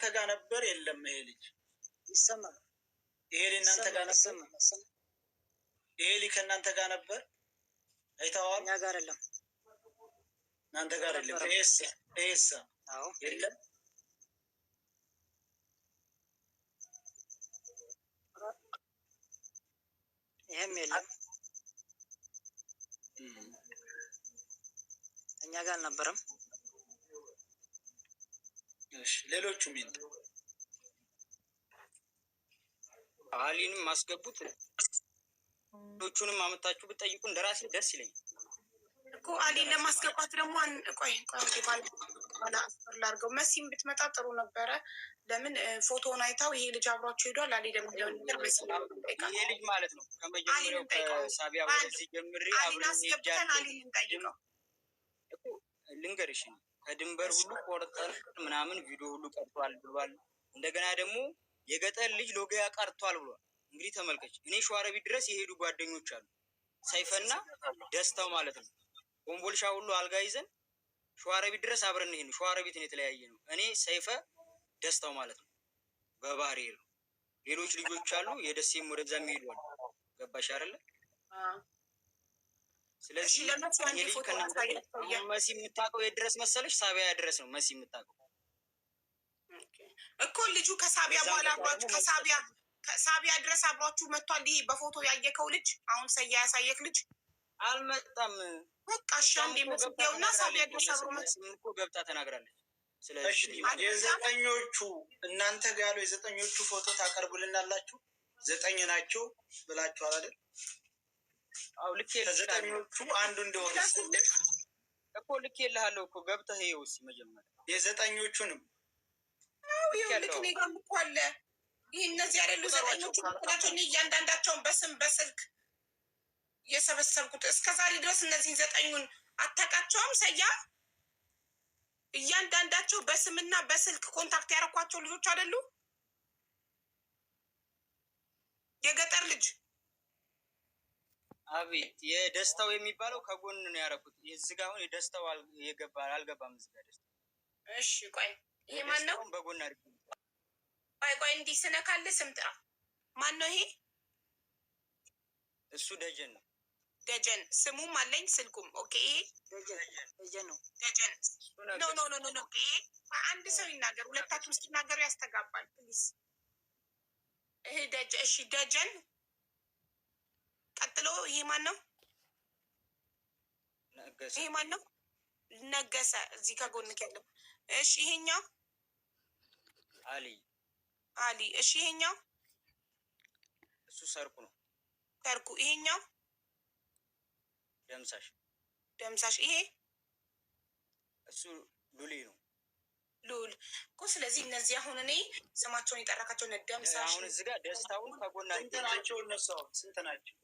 እናንተ ጋር ነበር የለም? ይሄ ልጅ ይሰማል። ይሄ ልጅ እናንተ ጋር ነበር? ይሄ ልጅ ከእናንተ ጋር ነበር? አይተዋል? እኛ ጋር አይደለም። እናንተ ጋር አይደለም። ይሄስ አዎ የለም። ይሄም የለም። እኛ ጋር አልነበረም። እሺ ሌሎቹ ምን አሊንም ማስገቡት ሌሎቹንም አመጣችሁ ብትጠይቁ እንደራሴ ደስ ይለኛል እኮ። አሊን ለማስገባት ደግሞ ቆይ ባላ አስፈር ላድርገው። መሲም ብትመጣ ጥሩ ነበረ። ለምን ፎቶውን አይታው ይሄ ልጅ አብሯቸው ሄዷል። አሊ ደግሞ ነገር ይሄ ልጅ ማለት ነው ከመጀመሪያው ከሳቢያ ወደዚህ ጀምሬ አሊን አስገብተን አሊን እንጠይቀው እኮ ልንገርሽ ከድንበር ሁሉ ቆርጠን ምናምን ቪዲዮ ሁሉ ቀርቷል ብሏል። እንደገና ደግሞ የገጠር ልጅ ሎጊያ ቀርቷል ብሏል። እንግዲህ ተመልከች፣ እኔ ሸዋሮቢት ድረስ የሄዱ ጓደኞች አሉ፣ ሰይፈና ደስታው ማለት ነው። ኮምቦልሻ ሁሉ አልጋ ይዘን ሸዋሮቢት ድረስ አብረን ሄድን። ሸዋሮቢትን የተለያየ ነው። እኔ ሰይፈ ደስታው ማለት ነው በባህር ነው። ሌሎች ልጆች አሉ የደሴም ወደዛ የሚሄዱ አሉ። ገባሽ አይደለ? ስለዚህ መሲ የምታውቀው የት ድረስ መሰለሽ? ሳቢያ ድረስ ነው መሲ የምታውቀው እኮ። ልጁ ከሳቢያ በኋላ አብሯችሁ ከሳቢያ ድረስ አብሯችሁ መጥቷል። ይሄ በፎቶ ያየከው ልጅ አሁን ሰያ ያሳየክ ልጅ አልመጣም። በቃ እሺ፣ አንዴ መስገውና ሳቢያ ድረስ አብሮ እኮ ገብታ ተናግራለች። ስለዚህ የዘጠኞቹ እናንተ ጋር ያለው የዘጠኞቹ ፎቶ ታቀርቡልናላችሁ? 9 ናቸው ብላችኋል አይደል? አው ልክ የዘጠኞቹ አንዱ እንደሆነ እኮ ልክ የለሃለው እኮ ገብተህ ይኸው እስኪ መጀመሪያ የዘጠኞቹንም ይኸው ልክ እኔ ጋር እኮ አለ። ይህ እነዚህ አይደሉ ዘጠኞቹ ናቸው። እኔ እያንዳንዳቸውን በስም በስልክ የሰበሰብኩት እስከ ዛሬ ድረስ እነዚህን 9ኙን አታውቃቸውም? ሰያ እያንዳንዳቸው በስምና በስልክ ኮንታክት ያደረኳቸው ልጆች አይደሉ? የገጠር ልጅ አቤት። የደስታው የሚባለው ከጎን ነው ያደረኩት። እዚህ ጋር አሁን የደስታው አልገባም እዚህ ጋር ደስታው። እሺ ቆይ ይሄ ማን ነው? በጎን አድርጊ። ቆይ እንዲህ ስነካለ ስም ጥራ። ማን ነው ይሄ? እሱ ደጀን ነው። ደጀን ስሙም አለኝ ስልኩም። ኦኬ ደጀን ነው። ደጀን ኖ ይሄ አንድ ሰው ይናገር፣ ሁለታችሁም ስትናገሩ ያስተጋባል ፕሊዝ። ይሄ እሺ ደጀን። ቀጥሎ ይሄ ማን ነው? ነገሰ። ይሄ ማን ነው? ነገሰ። እዚህ ከጎን ያለው። እሺ ይሄኛው አሊ። እሺ ይሄኛው እሱ ሰርኩ ነው። ሰርኩ። ይሄኛው ደምሳሽ። ይሄ እሱ ሉሊ ነው። ሉል እኮ። ስለዚህ እነዚህ አሁን እኔ ስማቸውን የጠራካቸው ደምሳሽ። አሁን እዚህ ጋር ደስታውን ከጎና ስንት ናቸው እነሱ? ስንት ናቸው?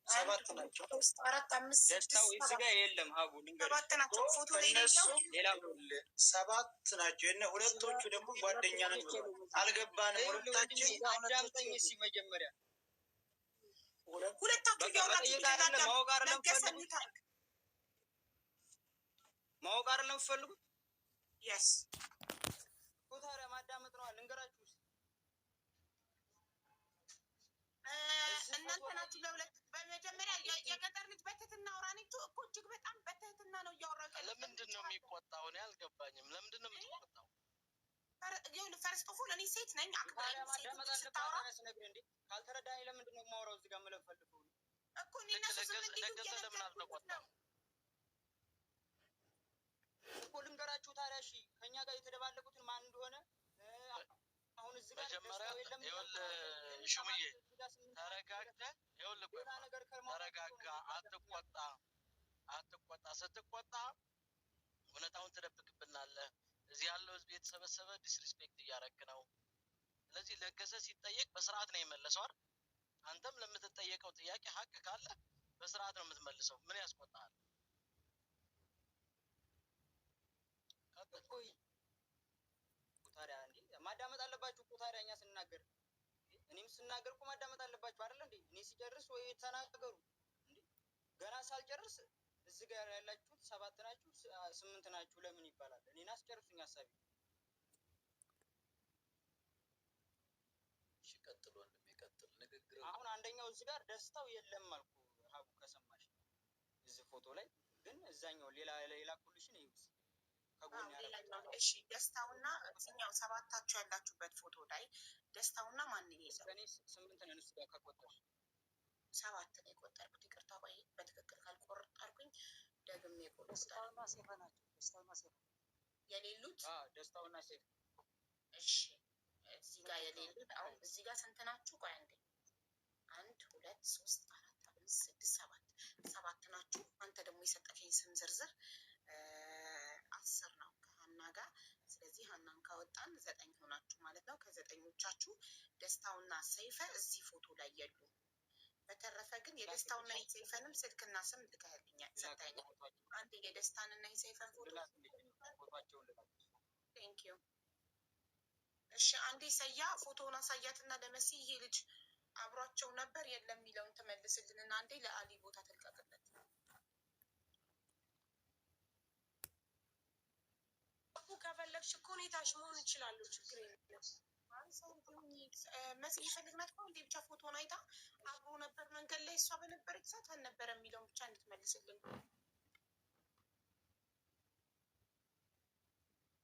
7 ናቸው። 4 5 6 ደስታው እዚህ ጋር የለም። ሀቡ ልንገርሽ 7 ናቸው። ፎቶ ላይ ነው። ሌላ 7 ናቸው። እና ሁለቶቹ ደግሞ ጓደኛ ነን ብለው አልገባንም። ሁለታችን አዳምጠኝ እስኪ መጀመሪያ። ሁለታችሁ እያወራችሁ ማወቅ አይደለም የምትፈልጉት? የስ ታዲያ ማዳመጥ ነው። ልንገራችሁ እናንተ ናችሁ ለሁለት። በመጀመሪያ የገጠር ልጅ በትህትና አውራኒቱ እኮ እጅግ በጣም በትህትና ነው እያወራሁ። ለምንድን ነው የሚቆጣው? እኔ አልገባኝም። ለምንድን ነው የምትቆጣው? ፈርስት ኦፍ ኦል እኔ ሴት ነኝ። ካልተረዳኸኝ ለምንድን ነው የማወራው? እዚህ ጋር የምለፈልፈው እኮ እኔ እና እሱ ለምን አልተቆጣም እኮ ልንገራችሁ ታዲያ። እሺ ከእኛ ጋር የተደባለቁትን ማን እንደሆነ አሁን እዚህ ጋር መጀመሪያ ይኸውልህ ሹምዬ ተረጋግተህ ይኸውልህ ተረጋጋ። አትቆጣ። ስትቆጣ እውነታውን ትደብቅብናለህ። እዚህ ያለው ህዝብ የተሰበሰበ ዲስሪስፔክት እያደረክ ነው። ስለዚህ ለገሰ ሲጠየቅ በስርዓት ነው የመለሰው አይደል? አንተም ለምትጠየቀው ጥያቄ ሀቅ ካለ በስርዓት ነው የምትመልሰው። ምን ያስቆጣሃል? ታዲያ እንዴ ማዳመጥ አለባችሁ እኮ። ታዲያ እኛ ስንናገር እኔም ስናገር እኮ ማዳመጥ አለባችሁ አይደል እንዴ? እኔ ሲጨርስ ወይ ተናገሩ እንዴ። ገና ሳልጨርስ እዚህ ጋር ያላችሁት 7 ናችሁ 8 ናችሁ ለምን ይባላል? እኔን አስጨርሱኝ ሀሳቤ። ቀጥሎ እንደሚቀጥል ንግግር አሁን አንደኛው እዚህ ጋር ደስታው የለም አልኩ ሀቡ ከሰማሽ እዚህ ፎቶ ላይ ግን እዛኛው ሌላ ኩልሽን ይውስ ከጎን ያለው እሺ ደስታውና እዚህኛው ሰባታችሁ ያላችሁበት ፎቶ ላይ ደስታውና ማን ይይዛል? እኔ 8 ነን እሱ ጋር ከቆጠርሽ 7 ነው የቆጠርኩት። ይቅርታ ቆይ በትክክል ካልቆጠርኩኝ ደግሜ ቆጥራለሁ። ደስታውና ሴፋ ናቸው። ደስታውና ሴፋ የሌሉት ደስታውና ሴፍ እሺ እዚህ ጋር የሌሉት አሁን እዚህ ጋር ስንት ናችሁ? ቆይ አንዴ 1 2 3 4 5 6 7 ናችሁ። አንተ ደግሞ የሰጠከኝ ስም ዝርዝር 10 ነው ከሀና ጋር። ስለዚህ ሀናን ካወጣን 9 ሆናችሁ ማለት ነው። ከ9ኞቻችሁ ደስታውና ሰይፈ እዚህ ፎቶ ላይ የሉ። በተረፈ ግን የደስታውና የሰይፈንም ስልክና ስም ልከህልኛል ሰጠኸኛል። አንድ የደስታንና የሰይፈን ፎቶ ቴንክ ዩ። እሺ አንዴ ሰያ ፎቶውን አሳያትና ለመሲ ይሄ ልጅ አብሯቸው ነበር የለም የሚለውን ትመልስልንና አንዴ ለአሊ ቦታ ትልቀቅለት። ከፈለግሽ እኮ ሁኔታሽ መሆን ይችላሉ። ችግር የለም። መሲ ይፈልግናት ነው እንዴ? ብቻ ፎቶን አይታ አብሮ ነበር መንገድ ላይ እሷ በነበረች ሰዓት አልነበረ የሚለውን ብቻ እንድትመልስልን።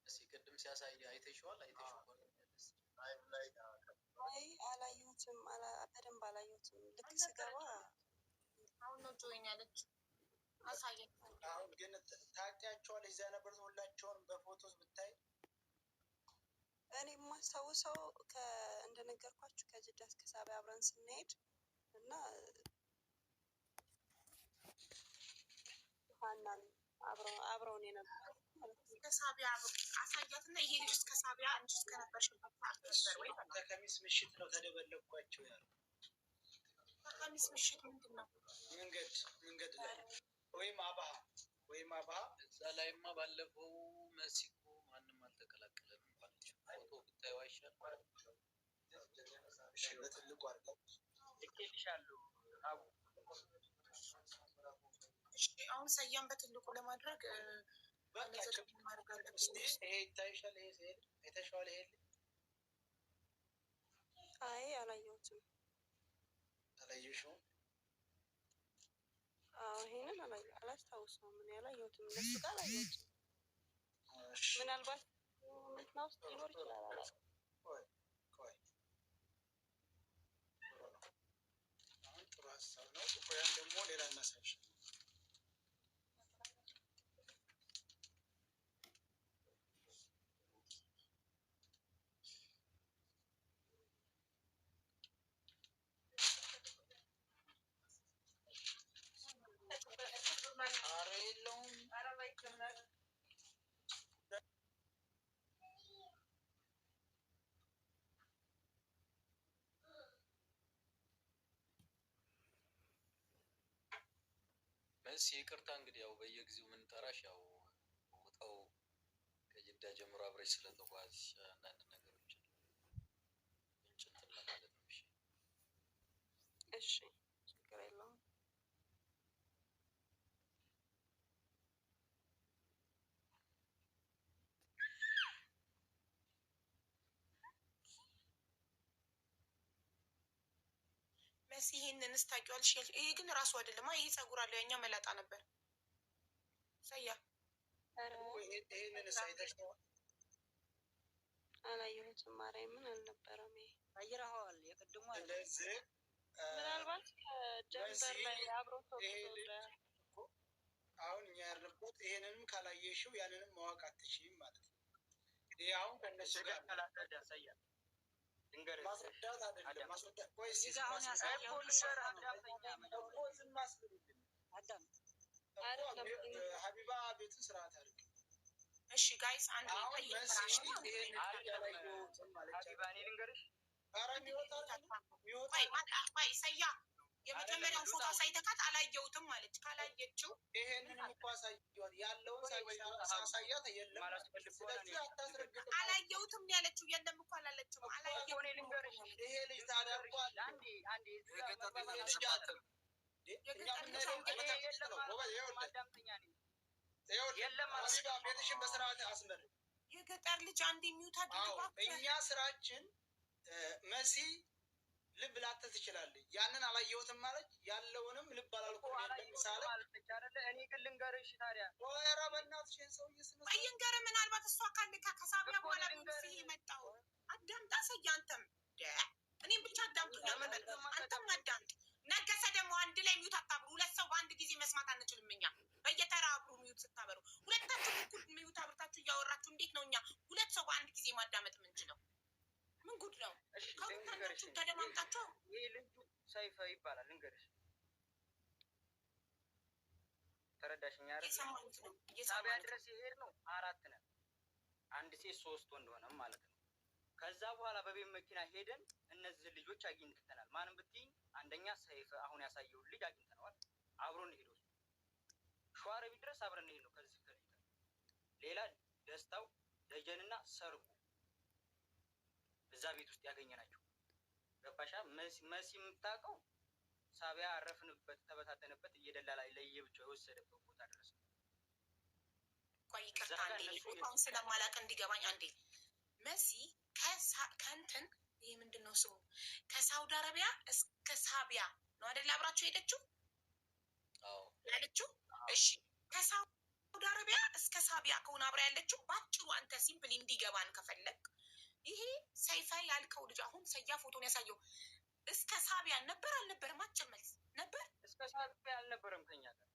እስኪ ቅድም ሲያሳይ አይተሽዋል? አይ አላየሁትም፣ በደንብ አላየሁትም። ልክ ስገባ አሁን ነው ጆይን ያለች አሳየኝ። አሁን ግን ታውቂያቸዋለሽ? እዚያ ነበር ሁላቸውን በፎቶስ ብታይ እኔ የማስታውሰው እንደነገርኳችሁ ከጅዳ እስከ ሳቢያ አብረን ስንሄድ እና ሀናን አብረውን የነበሩ ከሳቢያ አሳያትና ይሄ ልጅ እስከ ሳቢያ አንቺ እስከነበርሽበት ነበር ወይ? ከከሚስ ምሽት ነው ተደበለኳቸው ያሉ። ከከሚስ ምሽት ምንድን ነው? መንገድ ላይ ወይም አባሃ እዛ ላይማ ባለፈው መሲኮ ማንም አልተቀላቀለንም። ፎቶ ብታዩ አይሻልም? እሺ በትልቁ አድርገው ልኬልሻለሁ አቡ። እሺ አሁን ሰያም በትልቁ ለማድረግ ይሄ ይታይሻል? ይሄ አይተሽዋል? ይሄ አይ አላየሁትም። አላየሽውም? ይሄንን አላስታውሰውም። ምን ያላየሁትም እነሱ ጋር አላየሁትም። ምናልባት መኪና ውስጥ ሊኖር ይችላል። ቆይ አሁን ጥሩ ሀሳብ ነው። ቆያን ደግሞ ሌላ እናሳይሽ። መሲ ይቅርታ እንግዲህ ያው በየጊዜው የምንጠራሽ ያው ቦታው ከጅዳ ጀምሮ አብረሽ ስለተጓዝሽ አንዳንድ ነገሮችን እንጭንትን ለማለት ነው። እሺ ችግር የለውም። መሲ ይሄንን ስታውቂዋለሽ? ይሄ ግን ራሱ አይደለም። ይሄ ፀጉር አለው፣ ያኛው መላጣ ነበር። ሰያ ይሄንን አይተሽዋል? አላየሁትም። ማርያምን አልነበረም። ይሄ አይረዋል የቅድሙ ስለዚህ ምናልባት ከጀንበር ላይ አብሮ አሁን እኛ ያልንበት ይሄንንም ካላየሽው ያንንም ማወቅ አትችይም ማለት ነው። ይሄ አሁን ከእነሱ ጋር ካላደረገ ያሳያል። ማስረዳት አይደለም ማስረዳት። ቆይ ሀቢባ ቤትን ስርዓት አድርግ። እሺ ጋይስ አንድ ሰያ የመጀመሪያውን ፎቶ አሳይተካት አላየሁትም ማለች። ካላየችው ይሄንንም እኮ አሳየዋል ያለውን ሳሳያት የለም። ስለዚህ አታስረግጥም። አላየሁትም ያለችው የለም እኮ አላለችም። ይሄ ልጅ ታዲያ እኮ ቤትሽን በስርዓት አስመር። የገጠር ልጅ አንድ የሚውታ እኛ ስራችን መሲ ልብ ላትል ትችላለች። ያንን አላየሁትም ማለት ያለውንም ልብ አላልኩም ሳለ እኔ ግን ልንገርሽ ታዲያ ኧረ በእናትሽ ሰውዬ ይንገር። ምናልባት እሷ ካለካ ከሳቢያ በኋላ ቤት የመጣው አዳምጣ። ሰያንተም እኔም ብቻ አዳምጡኝ። አንተም አዳምጥ። ነገሰ ደግሞ አንድ ላይ ሚዩት አታብሩ። ሁለት ሰው በአንድ ጊዜ መስማት አንችልም እኛ። በየተራ አብሩ ሚዩት ስታበሩ። ሁለታችሁ እኩል ሚዩት አብርታችሁ እያወራችሁ እንዴት ነው እኛ ሁለት ሰው በአንድ ጊዜ ማዳመጥ የምንችለው? ምን ጉድ ነው? ከሁለታችሁ ተደማምጣችሁ። ይህ ልጁ ሰይፈ ይባላል። ልንገርሽ፣ ተረዳሽኛ? ሳቢያ ድረስ የሄድ ነው 4 ነን፣ 1 ሴት 3 ወንድ ሆነም ማለት ነው። ከዛ በኋላ በቤት መኪና ሄደን እነዚህ ልጆች አግኝተናል። ማንም ብትይኝ አንደኛ ሰይፈ አሁን ያሳየውን ልጅ አግኝተነዋል። አብሮን ሄዶ ሸዋሮቢት ድረስ አብረን ሄድ ነው። ከዚህ ከልጅ ሌላ ደስታው ደጀንና ሰርጉ እዛ ቤት ውስጥ ያገኘናቸው። ገባሻ? መሲ የምታውቀው ሳቢያ አረፍንበት ተበታተንበት እየደላላ ለየብቻው የወሰደበት ቦታ ድረስ ነው። ቆይ ይቅርታ አንዴ ቦታውን ስለማላውቅ እንዲገባኝ አንዴ። መሲ ከእንትን ይህ ምንድን ነው ስሙ ከሳውዲ አረቢያ እስከ ሳቢያ ነው አይደል አብራችሁ ሄደችው ያለችው? እሺ ከሳውዲ አረቢያ እስከ ሳቢያ ከሆነ አብራ ያለችው ባጭሩ አንተ ሲምፕል እንዲገባን ከፈለግ ይሄ ሰይፈ ያልከው ልጅ አሁን ሰያ ፎቶን ያሳየው እስከ ሳቢያ ነበር አልነበረም? አጭር መልስ ነበር። እስከ ሳቢያ አልነበረም ከኛ ጋር።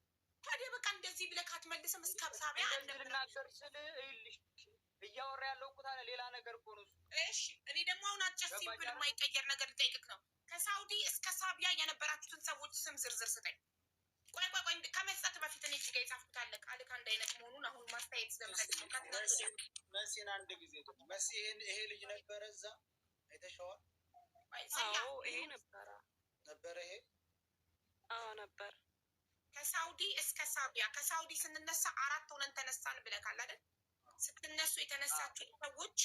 ታዲያ በቃ እንደዚህ ብለህ አትመልስም? እስከ ሳቢያ አልነበረም ልናገር ስል ይልሽ እያወራ ያለው እኮ ታዲያ ሌላ ነገር እኮ ነው። እሺ እኔ ደግሞ አሁን አጭር ሲምፕል የማይቀየር ነገር ልጠይቅህ ነው። ከሳውዲ እስከ ሳቢያ የነበራችሁትን ሰዎች ስም ዝርዝር ስጠኝ። ቆይ ከመስጠት በፊት እኔ እዚህ ጋ የጻፍኩት አለ ቃልክ አንድ አይነት መሆኑን አሁን ማስተያየት ስለምፈልግ መሲን አንድ ጊዜ ደግሞ መሲ ይሄ ልጅ ነበረ እዛ አይተሸዋል? አዎ ይሄ ነበረ ይሄ ነበር። ከሳውዲ እስከ ሳቢያ ከሳውዲ ስንነሳ 4 ሆነን ተነሳን ብለካል አይደል? ስትነሱ የተነሳችሁ ሰዎች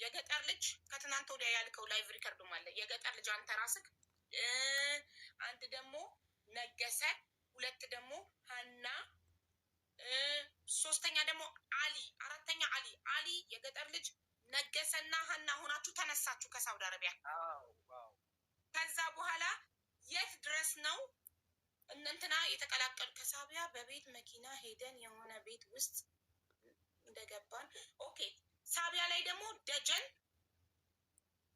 የገጠር ልጅ ከትናንት ወዲያ ያልከው ላይቭ ሪከርዱም አለ። የገጠር ልጅ አንተ ራስህ፣ አንድ ደግሞ ነገሰ፣ 2 ደግሞ ሀና፣ 3ኛ ደግሞ አሊ፣ 4ኛ አሊ የገጠር ልጅ ነገሰና ሀና ሆናችሁ ተነሳችሁ ከሳውዲ አረቢያ። ከዛ በኋላ የት ድረስ ነው እንትና የተቀላቀሉ? ከሳቢያ በቤት መኪና ሄደን የሆነ ቤት ውስጥ እንደገባን። ኦኬ ሳቢያ ላይ ደግሞ ደጀን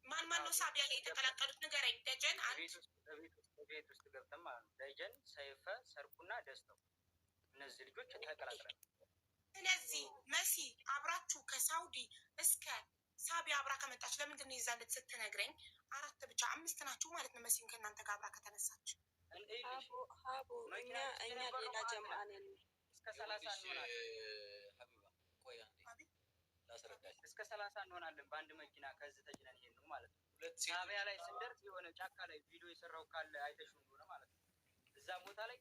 ማን ነው ሳቢያ ላይ የተቀላቀሉት? ንገረኝ። ደጀን ቤት ውስጥ ገብተን ማለት ነው። ደጀን፣ ሰይፈ፣ ሰርጉና ደስታው እነዚህ ልጆች ተቀላቅለን። ስለዚህ መሲ አብራችሁ ከሳውዲ እስከ ሳቢያ አብራ ከመጣች ለምንድን ነው የዛለት ስትነግረኝ 4 ብቻ 5 ናችሁ ማለት ነው? መሲን ከእናንተ ጋር አብራ ከተነሳች ሀቡ እኛ ሌላ ጀምአ ነን። እስከ 30 እንሆናለን። እስከ 30 እንሆናለን በአንድ መኪና ከዚህ ተጭነን ይሄን ነው ማለት ነው። ሳቢያ ላይ ስንደርስ የሆነ ጫካ ላይ ቪዲዮ የሰራው ካለ አይተሽ እንደሆነ ማለት ነው። እዛ ቦታ ላይ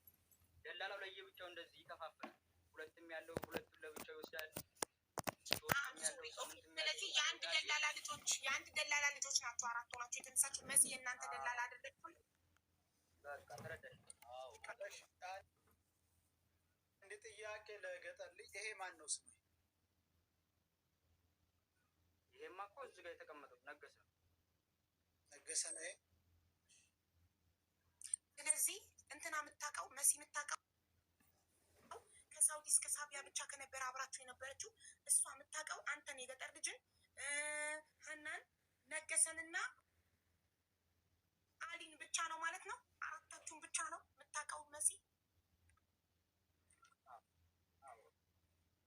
ደላላው ለየብቻው እንደዚህ ይከፋፍላል። 2ም ያለው 2ቱን ለብቻው ይወስዳል። ስለዚህ የአንድ ደላላ ልጆች ናቸው 4 ሆናችሁ የተነሳችሁ። መሲ የእናንተ ደላላ አይደለችም? በቃ ተረዳሽ? እንደ ጥያቄ ለገጠር ልጅ ይሄ ማን ነው ስሙ? ይሄማ እኮ እዚህ ጋር የተቀመጠው ነገሰ ነው። ስለዚህ እንትና የምታውቀው መሲ የምታውቀው ከሳውዲ እስከ ሳቢያ ብቻ ከነበረ አብራችሁ የነበረችው እሷ የምታውቀው አንተን የገጠር ልጅን ሀናን ነገሰንና አሊን ብቻ ነው ማለት ነው። 4ታችሁን ብቻ ነው የምታውቀው መሲ።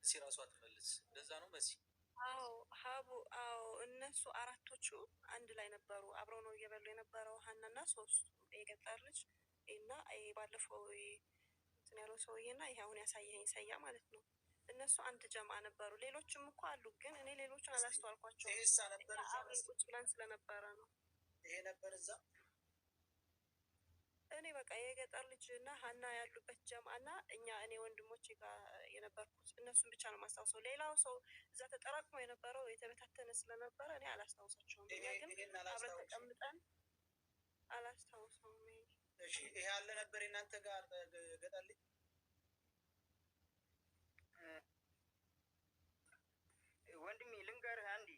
መሲ ራሷ ትመልስ። እንደዛ ነው መሲ። አዎ ሀቡ፣ አዎ እነሱ 4ቶቹ አንድ ላይ ነበሩ። አብረው ነው እየበሉ የነበረው። ሀናና 3 የገጠር ልጅ እና ባለፈው እንትን ያለው ሰውዬና ይሄ አሁን ያሳየኸኝ ሰያ ማለት ነው። እነሱ አንድ ጀምአ ነበሩ። ሌሎችም እኮ አሉ፣ ግን እኔ ሌሎቹን አላስተዋልኳቸውም። አብረን ቁጭ ብለን ስለነበረ ነው። ይሄ ነበር እዛ። እኔ በቃ የገጠር ልጅ እና ሀና ያሉበት ጀምአ እና እኔ ወንድሞቼ ጋር የነበርኩት እነሱን ብቻ ነው የማስታውሰው። ሌላው ሰው እዛ ተጠራቅሞ የነበረው የተበታተነ ስለነበረ እኔ አላስታውሳቸውም። ግን አብረን ተቀምጠን አላስታውሰውም። ይሄ አለ ነበር የእናንተ ጋር ገጠር ልጅ? ወንድሜ ልንገርህ አንዴ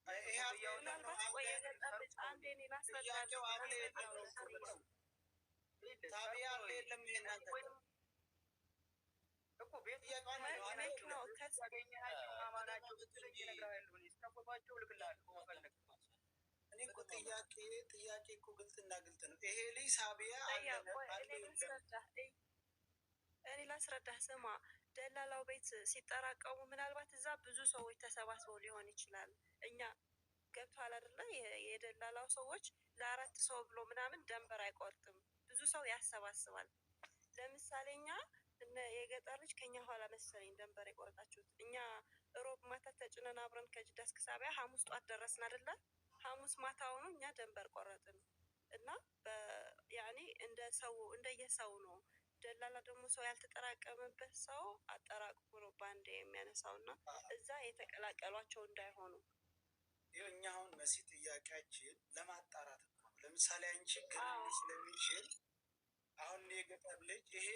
ምናልባት ቆይ የገጠር ልጅ አንዴ እኔ ላስረዳለሁ። ታቢያ አለ የለም ይሄ እናንተ እኮ ቤት መኪናው ያገኘናቸው ማማናቸው ብትለኝ እነግርሃለሁ። እኔ እስከ ፎቷቸው እልክልሃለሁ መፈለግ። እኔ እኮ ጥያቄ እኮ ግልጽና ግልጽ ነው። ይሄ ልጅ ሳቢያ እኔ ላስረዳህ። ስማ ደላላው ቤት ሲጠራቀሙ ምናልባት እዛ ብዙ ሰዎች ተሰባስበው ሊሆን ይችላል። እኛ ገብቶሃል አይደለ? የደላላው ሰዎች ለአራት ሰው ብሎ ምናምን ደንበር አይቆርጥም። ብዙ ሰው ያሰባስባል። ለምሳሌ እኛ የገጠር ልጅ ከኛ ኋላ መሰለኝ ደንበር የቆረጣችሁት። እኛ ሮብ ማታ ተጭነን አብረን ከጅዳ እስከ ሳቢያ ሐሙስ ጧት ደረስን አይደለ? ሐሙስ ማታውኑ እኛ ደንበር ቆረጥን እና ያኔ እንደየሰው ነው። ደላላ ደግሞ ሰው ያልተጠራቀመበት ሰው አጠራቅሞ ነው ባንዴ የሚያነሳው እና እዛ የተቀላቀሏቸው እንዳይሆኑ። እኛ አሁን መሲ ጥያቄያችን ለማጣራት ነው። ለምሳሌ አንቺ ግን ስለሚችል አሁን የገጠር ልጅ ይሄ